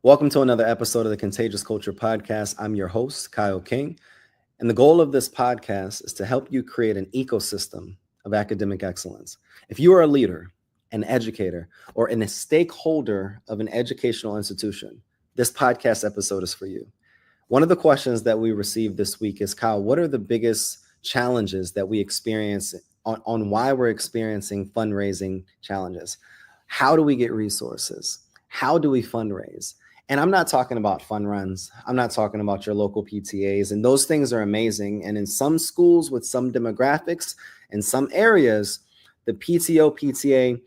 Welcome to another episode of the Contagious Culture podcast. I'm your host, Kyle King, and the goal of this podcast is to help you create an ecosystem of academic excellence. If you are a leader, an educator, or a stakeholder of an educational institution, this podcast episode is for you. One of the questions that we received this week is, Kyle, what are the biggest challenges that we experience on why we're experiencing fundraising challenges? How do we get resources? How do we fundraise? And I'm not talking about fun runs. I'm not talking about your local PTAs. And those things are amazing. And in some schools with some demographics, in some areas, the PTA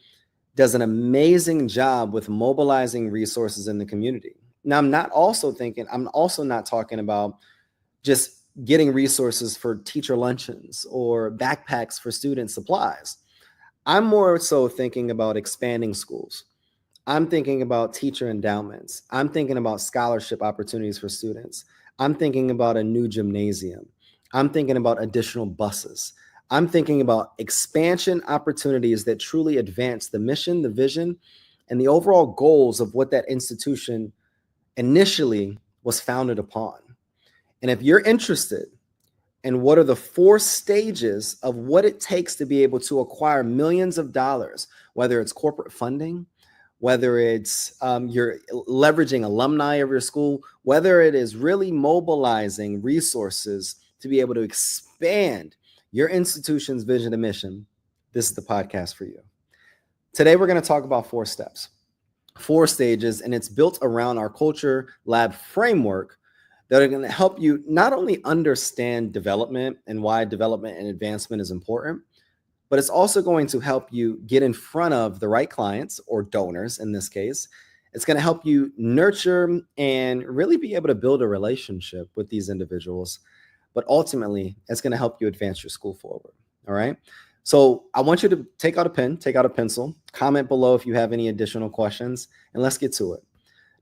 does an amazing job with mobilizing resources in the community. Now, I'm also not talking about just getting resources for teacher luncheons or backpacks for student supplies. I'm more so thinking about expanding schools. I'm thinking about teacher endowments. I'm thinking about scholarship opportunities for students. I'm thinking about a new gymnasium. I'm thinking about additional buses. I'm thinking about expansion opportunities that truly advance the mission, the vision, and the overall goals of what that institution initially was founded upon. And if you're interested in what are the 4 stages of what it takes to be able to acquire millions of dollars, whether it's corporate funding, whether it's you're leveraging alumni of your school, whether it is really mobilizing resources to be able to expand your institution's vision and mission, this is the podcast for you. Today, we're going to talk about 4 steps, 4 stages, and it's built around our Culture Lab framework that are going to help you not only understand development and why development and advancement is important, but it's also going to help you get in front of the right clients or donors in this case. It's going to help you nurture and really be able to build a relationship with these individuals. But ultimately, it's going to help you advance your school forward. All right. So I want you to take out a pen, take out a pencil, comment below if you have any additional questions, and let's get to it.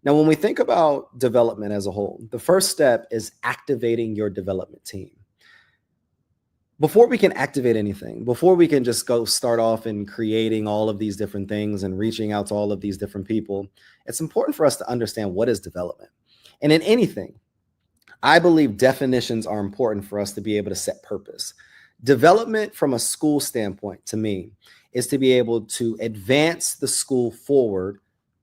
Now, when we think about development as a whole, the first step is activating your development team. Before we can activate anything, before we can just go start off in creating all of these different things and reaching out to all of these different people, it's important for us to understand what is development. And in anything, I believe definitions are important for us to be able to set purpose. Development from a school standpoint, to me, is to be able to advance the school forward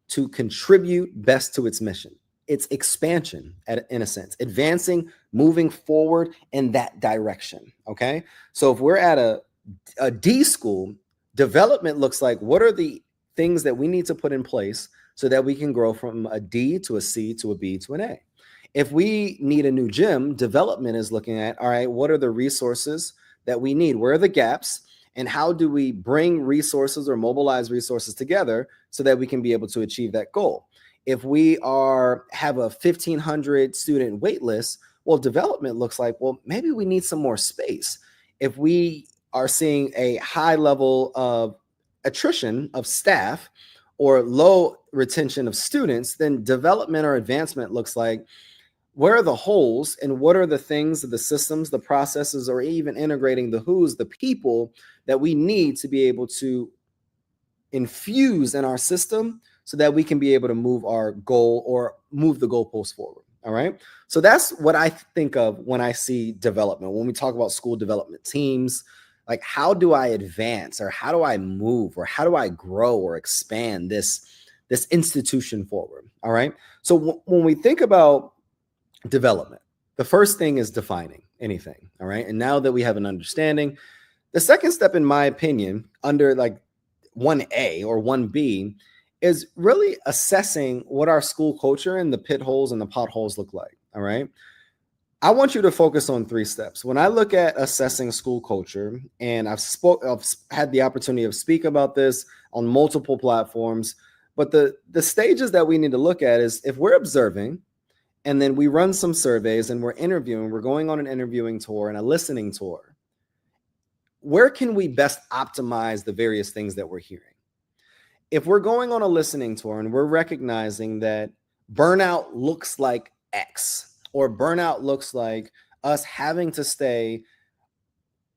to contribute best to its mission. It's expansion, in a sense, advancing, moving forward in that direction, okay? So if we're at a D school, development looks like what are the things that we need to put in place so that we can grow from a D to a C to a B to an A. If we need a new gym, development is looking at, all right, what are the resources that we need? Where are the gaps? And how do we bring resources or mobilize resources together so that we can be able to achieve that goal? If we have a 1,500 student wait list, well, development looks like, well, maybe we need some more space. If we are seeing a high level of attrition of staff or low retention of students, then development or advancement looks like, where are the holes and what are the things, the systems, the processes, or even integrating the who's, the people that we need to be able to infuse in our system so that we can be able to move our goal or move the goalposts forward. All right. So that's what I think of when I see development. When we talk about school development teams, like how do I advance or how do I move or how do I grow or expand this institution forward? All right. So when we think about development, the first thing is defining anything. All right. And now that we have an understanding, the second step, in my opinion, under like 1A or 1B, is really assessing what our school culture and the pit holes and the potholes look like. All right. I want you to focus on 3 steps. When I look at assessing school culture, and I've had the opportunity to speak about this on multiple platforms, but the stages that we need to look at is if we're observing and then we run some surveys and we're interviewing, we're going on an interviewing tour and a listening tour, where can we best optimize the various things that we're hearing? If we're going on a listening tour and we're recognizing that burnout looks like X, or burnout looks like us having to stay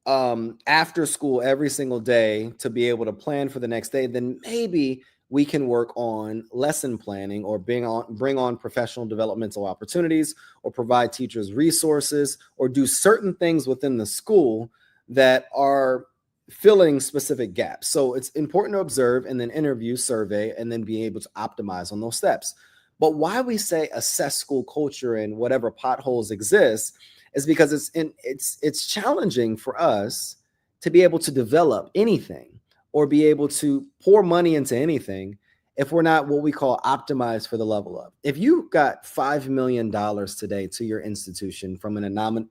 after school every single day to be able to plan for the next day, then maybe we can work on lesson planning or bring on professional developmental opportunities or provide teachers resources or do certain things within the school that are filling specific gaps. So it's important to observe and then interview, survey, and then be able to optimize on those steps. But why we say assess school culture and whatever potholes exist is because it's challenging for us to be able to develop anything or be able to pour money into anything if we're not what we call optimized for the level of. If you got $5 million today to your institution from an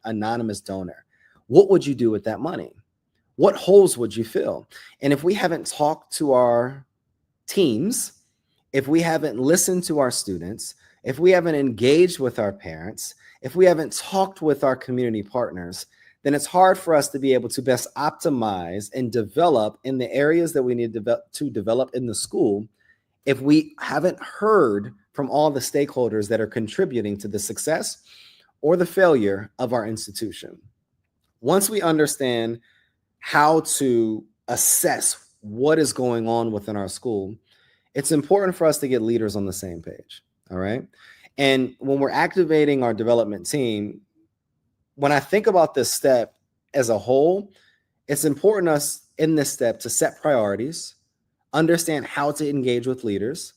anonymous donor, what would you do with that money? What holes would you fill? And if we haven't talked to our teams, if we haven't listened to our students, if we haven't engaged with our parents, if we haven't talked with our community partners, then it's hard for us to be able to best optimize and develop in the areas that we need to develop in the school if we haven't heard from all the stakeholders that are contributing to the success or the failure of our institution. Once we understand how to assess what is going on within our school, it's important for us to get leaders on the same page, all right? And when we're activating our development team, when I think about this step as a whole, it's important us in this step to set priorities, understand how to engage with leaders,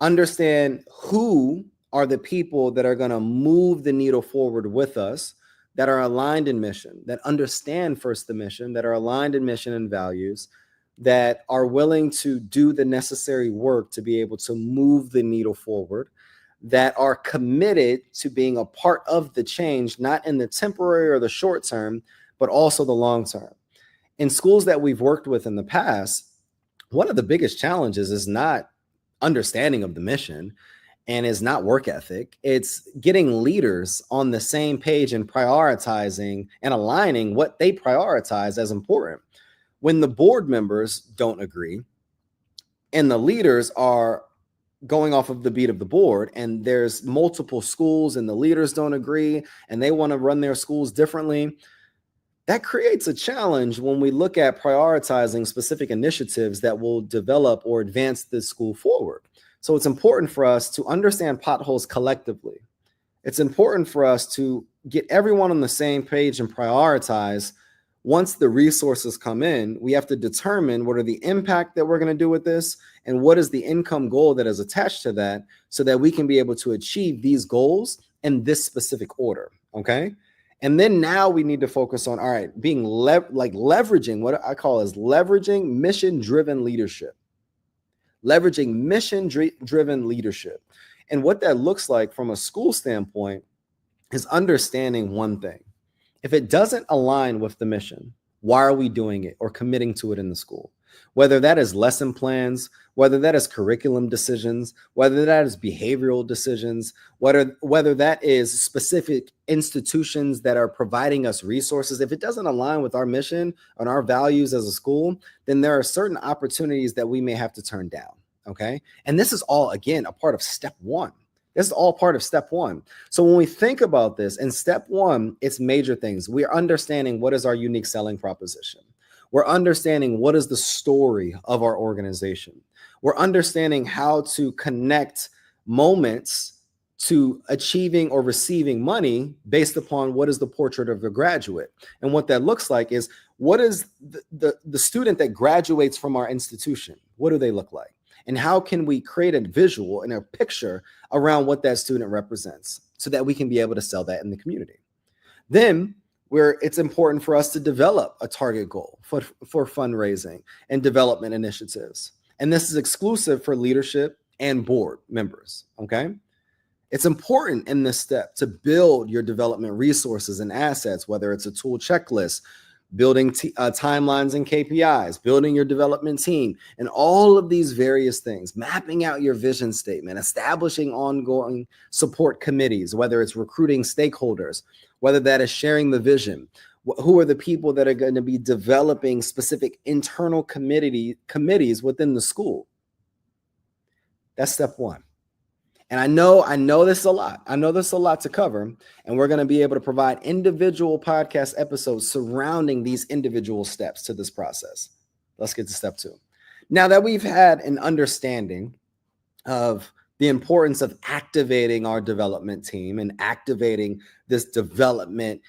understand who are the people that are going to move the needle forward with us, that are aligned in mission, that understand first the mission, that are aligned in mission and values, that are willing to do the necessary work to be able to move the needle forward, that are committed to being a part of the change, not in the temporary or the short term, but also the long term. In schools that we've worked with in the past, one of the biggest challenges is not understanding of the mission and is not work ethic. It's getting leaders on the same page and prioritizing and aligning what they prioritize as important. When the board members don't agree and the leaders are going off of the beat of the board and there's multiple schools and the leaders don't agree and they want to run their schools differently, that creates a challenge when we look at prioritizing specific initiatives that will develop or advance the school forward. So it's important for us to understand potholes collectively. It's important for us to get everyone on the same page and prioritize. Once the resources come in, we have to determine what are the impact that we're going to do with this and what is the income goal that is attached to that so that we can be able to achieve these goals in this specific order, okay? And then now we need to focus on, all right, being leveraging what I call as leveraging mission-driven leadership. Leveraging mission-driven leadership. And what that looks like from a school standpoint is understanding one thing. If it doesn't align with the mission, why are we doing it or committing to it in the school? Whether that is lesson plans, whether that is curriculum decisions, whether that is behavioral decisions, whether that is specific institutions that are providing us resources, if it doesn't align with our mission and our values as a school, then there are certain opportunities that we may have to turn down, okay? And this is all, again, a part of step one. This is all part of step one. So when we think about this, in step one, it's major things. We are understanding what is our unique selling proposition. We're understanding what is the story of our organization. We're understanding how to connect moments to achieving or receiving money based upon what is the portrait of the graduate. And what that looks like is what is the student that graduates from our institution? What do they look like? And how can we create a visual and a picture around what that student represents so that we can be able to sell that in the community? Then it's important for us to develop a target goal for fundraising and development initiatives. And this is exclusive for leadership and board members, okay? It's important in this step to build your development resources and assets, whether it's a tool checklist, building timelines and KPIs, building your development team, and all of these various things, mapping out your vision statement, establishing ongoing support committees, whether it's recruiting stakeholders, whether that is sharing the vision, who are the people that are going to be developing specific internal committees within the school. That's step one. And I know this is a lot. I know there's a lot to cover, and we're going to be able to provide individual podcast episodes surrounding these individual steps to this process. Let's get to step two. Now that we've had an understanding of the importance of activating our development team and activating this development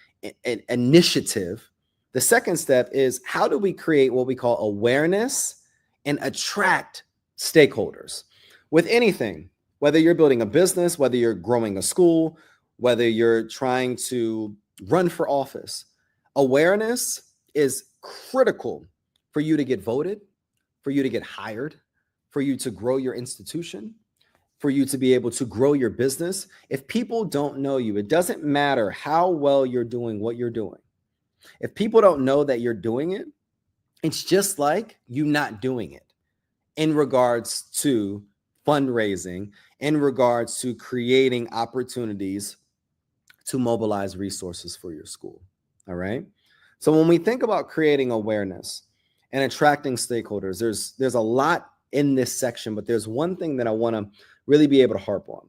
initiative, the second step is, how do we create what we call awareness and attract stakeholders with anything, whether you're building a business, whether you're growing a school, whether you're trying to run for office. Awareness is critical for you to get voted, for you to get hired, for you to grow your institution, for you to be able to grow your business. If people don't know you, it doesn't matter how well you're doing what you're doing. If people don't know that you're doing it, it's just like you not doing it in regards to fundraising, in regards to creating opportunities to mobilize resources for your school. All right. So when we think about creating awareness and attracting stakeholders, there's a lot in this section, but there's one thing that I want to really be able to harp on.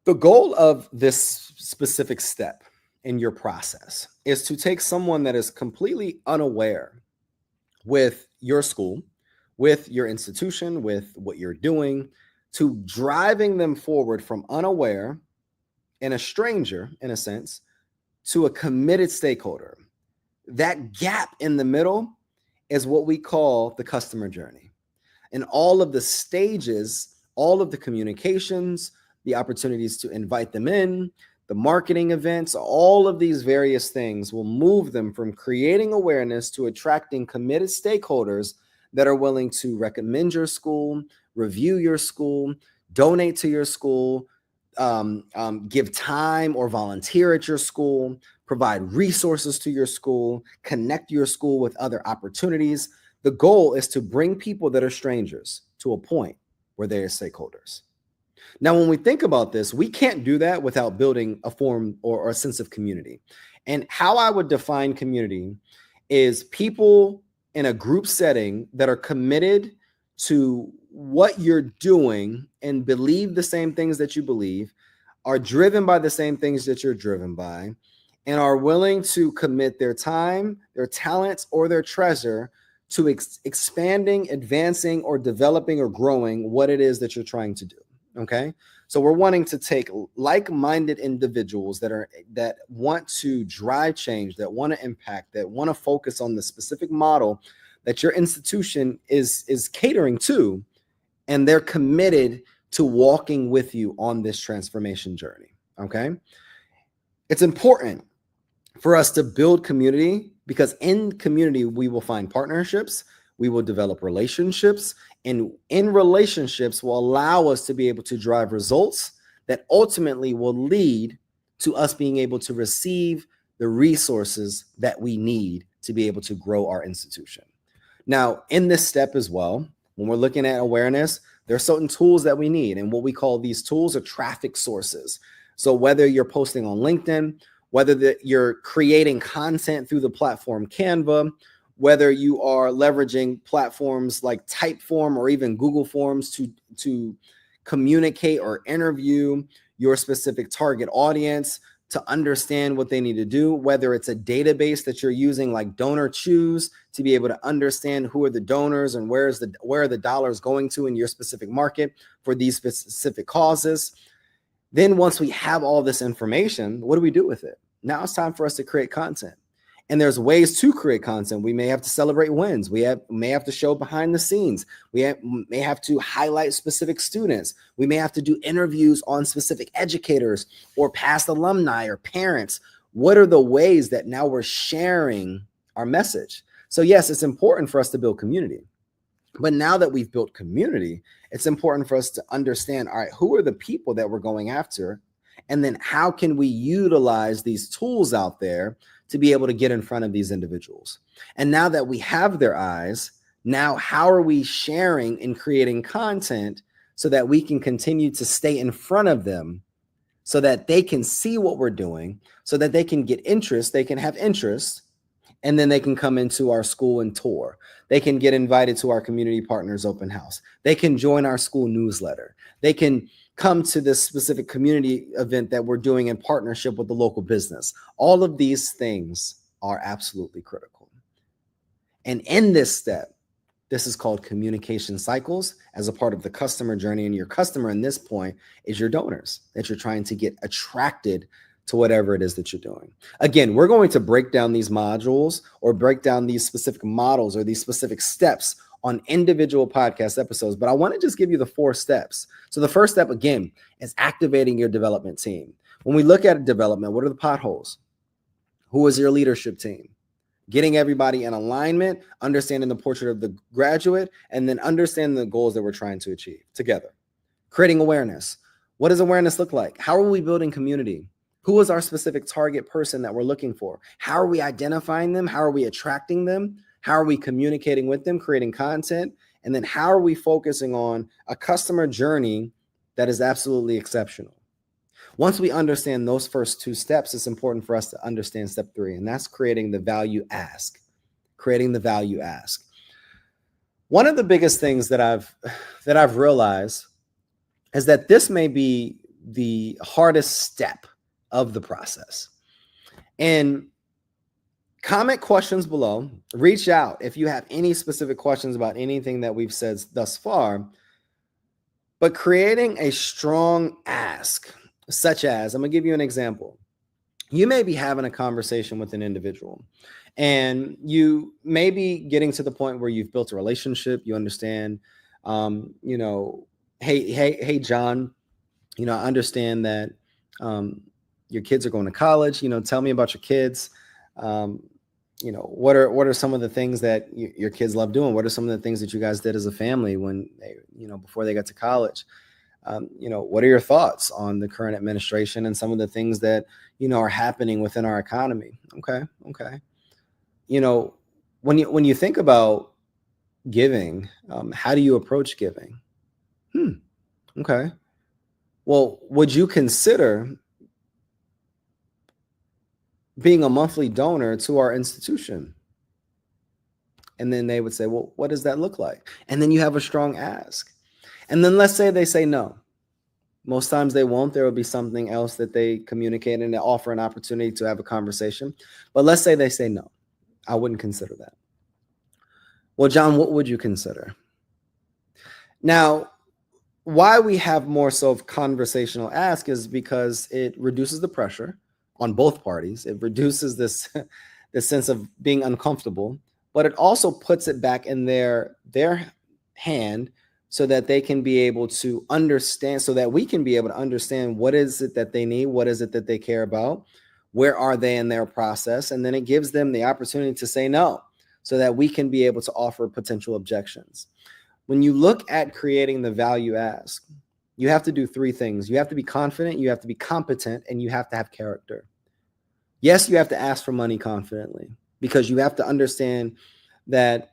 The goal of this specific step in your process is to take someone that is completely unaware with your school, with your institution, with what you're doing, to driving them forward from unaware and a stranger, in a sense, to a committed stakeholder. That gap in the middle is what we call the customer journey. And all of the stages, all of the communications, the opportunities to invite them in, the marketing events, all of these various things will move them from creating awareness to attracting committed stakeholders that are willing to recommend your school, review your school, donate to your school, give time or volunteer at your school, provide resources to your school, connect your school with other opportunities. The goal is to bring people that are strangers to a point where they are stakeholders. Now, when we think about this, we can't do that without building a form or a sense of community. And how I would define community is people in a group setting that are committed to what you're doing and believe the same things that you believe, are driven by the same things that you're driven by, and are willing to commit their time, their talents, or their treasure to expanding, advancing, or developing or growing what it is that you're trying to do. Okay. So we're wanting to take like-minded individuals that want to drive change, that want to impact, that want to focus on the specific model that your institution is catering to, and they're committed to walking with you on this transformation journey. Okay. It's important for us to build community, because in community, we will find partnerships, we will develop relationships, and in relationships will allow us to be able to drive results that ultimately will lead to us being able to receive the resources that we need to be able to grow our institution. Now, in this step as well, when we're looking at awareness, there are certain tools that we need, and what we call these tools are traffic sources. So whether you're posting on LinkedIn, whether you're creating content through the platform Canva, whether you are leveraging platforms like Typeform or even Google Forms to communicate or interview your specific target audience, to understand what they need to do, whether it's a database that you're using like Donor Choose to be able to understand who are the donors and where are the dollars going to in your specific market for these specific causes. Then once we have all this information, what do we do with it? Now it's time for us to create content. And there's ways to create content. We may have to celebrate wins. We may have to show behind the scenes. We may have to highlight specific students. We may have to do interviews on specific educators or past alumni or parents. What are the ways that now we're sharing our message? So yes, it's important for us to build community. But now that we've built community, it's important for us to understand, all right, who are the people that we're going after? And then how can we utilize these tools out there to be able to get in front of these individuals? And now that we have their eyes, now how are we sharing and creating content so that we can continue to stay in front of them, so that they can see what we're doing, so that they can get interest, they can have interest, and then they can come into our school and tour. They can get invited to our community partners open house. They can join our school newsletter. They can come to this specific community event that we're doing in partnership with the local business. All of these things are absolutely critical. And in this step, This is called communication cycles as a part of the customer journey. And your customer in this point is your donors that you're trying to get attracted to whatever it is that you're doing. Again, we're going to break down these modules or break down these specific models or these specific steps on individual podcast episodes, but I want to just give you the 4 steps. So the first step, again, is activating your development team. When we look at development, what are the potholes? Who is your leadership team? Getting everybody in alignment, understanding the portrait of the graduate, and then understanding the goals that we're trying to achieve together. Creating awareness. What does awareness look like? How are we building community? Who is our specific target person that we're looking for? How are we identifying them? How are we attracting them? How are we communicating with them, creating content? And then how are we focusing on a customer journey that is absolutely exceptional? Once we understand those first 2 steps, it's important for us to understand step 3, and that's creating the value ask. Creating the value ask. One of the biggest things that I've realized is that this may be the hardest step of the process. And comment questions below. Reach out if you have any specific questions about anything that we've said thus far. But creating a strong ask, such as, I'm going to give you an example. You may be having a conversation with an individual and you may be getting to the point where you've built a relationship. You understand, hey, John, I understand that your kids are going to college. Tell me about your kids. What are some of the things that your kids love doing? What are some of the things that you guys did as a family when they, before they got to college? What are your thoughts on the current administration and some of the things that, are happening within our economy? Okay. When you think about giving, how do you approach giving? Okay. Well, would you consider being a monthly donor to our institution? And then they would say, well, what does that look like? And then you have a strong ask. And then let's say they say no. Most times they won't. There will be something else that they communicate and they offer an opportunity to have a conversation. But let's say they say no. I wouldn't consider that. Well, John, what would you consider? Now, why we have more so of conversational ask is because it reduces the pressure on both parties. It reduces this sense of being uncomfortable, but it also puts it back in their hand so that they can be able to understand, so that we can be able to understand what is it that they need, what is it that they care about, where are they in their process, and then it gives them the opportunity to say no, so that we can be able to offer potential objections. When you look at creating the value ask, you have to do 3 things. You have to be confident, you have to be competent, and you have to have character. Yes, you have to ask for money confidently, because you have to understand that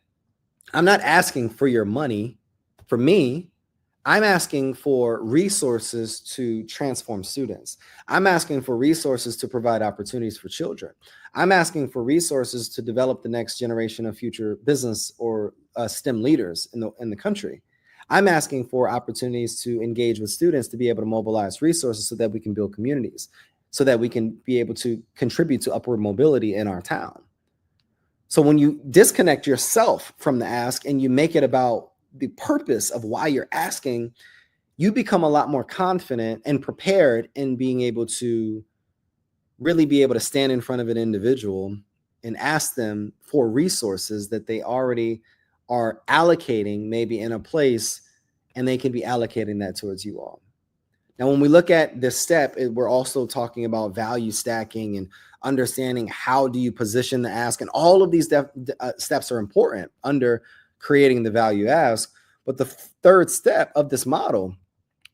I'm not asking for your money. For me, I'm asking for resources to transform students. I'm asking for resources to provide opportunities for children. I'm asking for resources to develop the next generation of future business or STEM leaders in the country. I'm asking for opportunities to engage with students to be able to mobilize resources so that we can build communities, so that we can be able to contribute to upward mobility in our town. So when you disconnect yourself from the ask and you make it about the purpose of why you're asking, you become a lot more confident and prepared in being able to really be able to stand in front of an individual and ask them for resources that they already are allocating maybe in a place, and they can be allocating that towards you all. Now, when we look at this step, we're also talking about value stacking and understanding how do you position the ask, and all of these steps are important under creating the value ask. But the 3rd step of this model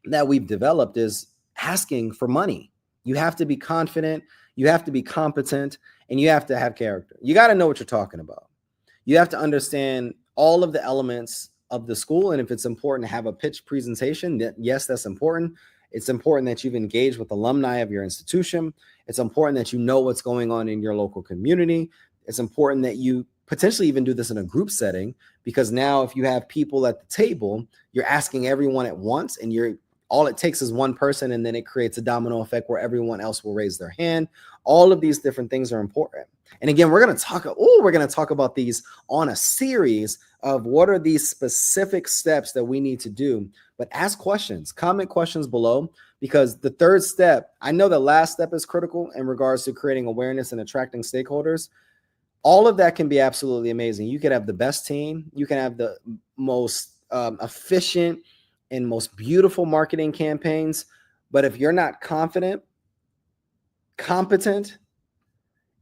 that we've developed is asking for money. You have to be confident, you have to be competent, and you have to have character. You got to know what you're talking about. You have to understand all of the elements of the school. And if it's important to have a pitch presentation, yes, that's important. It's important that you've engaged with alumni of your institution. It's important that you know what's going on in your local community. It's important that you potentially even do this in a group setting, because now if you have people at the table, you're asking everyone at once and you're All it takes is one person, and then it creates a domino effect where everyone else will raise their hand. All of these different things are important. And again, we're going to talk about these on a series of what are these specific steps that we need to do. But ask questions, comment questions below, because the third step, I know the last step is critical in regards to creating awareness and attracting stakeholders. All of that can be absolutely amazing. You could have the best team. You can have the most efficient and most beautiful marketing campaigns. But if you're not confident, competent,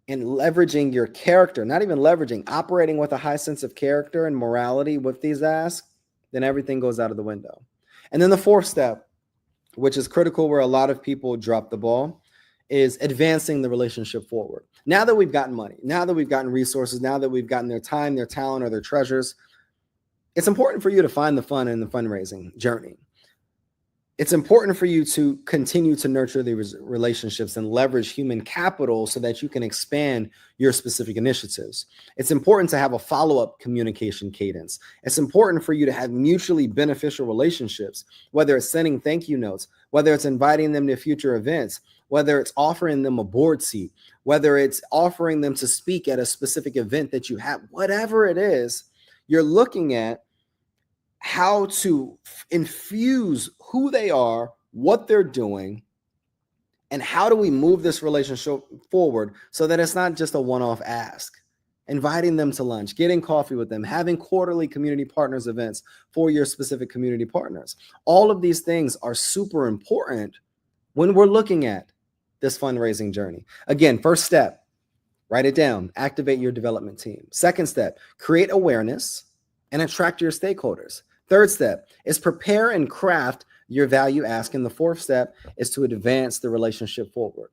and leveraging your character, not even leveraging, operating with a high sense of character and morality with these asks, then everything goes out of the window. And then the fourth step, which is critical where a lot of people drop the ball, is advancing the relationship forward. Now that we've gotten money, now that we've gotten resources, now that we've gotten their time, their talent, or their treasures, it's important for you to find the fun in the fundraising journey. It's important for you to continue to nurture these relationships and leverage human capital so that you can expand your specific initiatives. It's important to have a follow-up communication cadence. It's important for you to have mutually beneficial relationships, whether it's sending thank you notes, whether it's inviting them to future events, whether it's offering them a board seat, whether it's offering them to speak at a specific event that you have, whatever it is, you're looking at how to infuse who they are, what they're doing, and how do we move this relationship forward so that it's not just a one-off ask. Inviting them to lunch, getting coffee with them, having quarterly community partners events for your specific community partners. All of these things are super important when we're looking at this fundraising journey. Again, first step, write it down, activate your development team. Second step, create awareness and attract your stakeholders. Third step is prepare and craft your value ask. And the fourth step is to advance the relationship forward.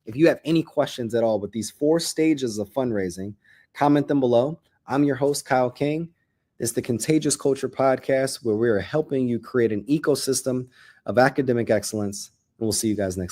If you have any questions at all with these 4 stages of fundraising, comment them below. I'm your host, Kyle King. This is the Contagious Culture podcast, where we are helping you create an ecosystem of academic excellence. And we'll see you guys next time.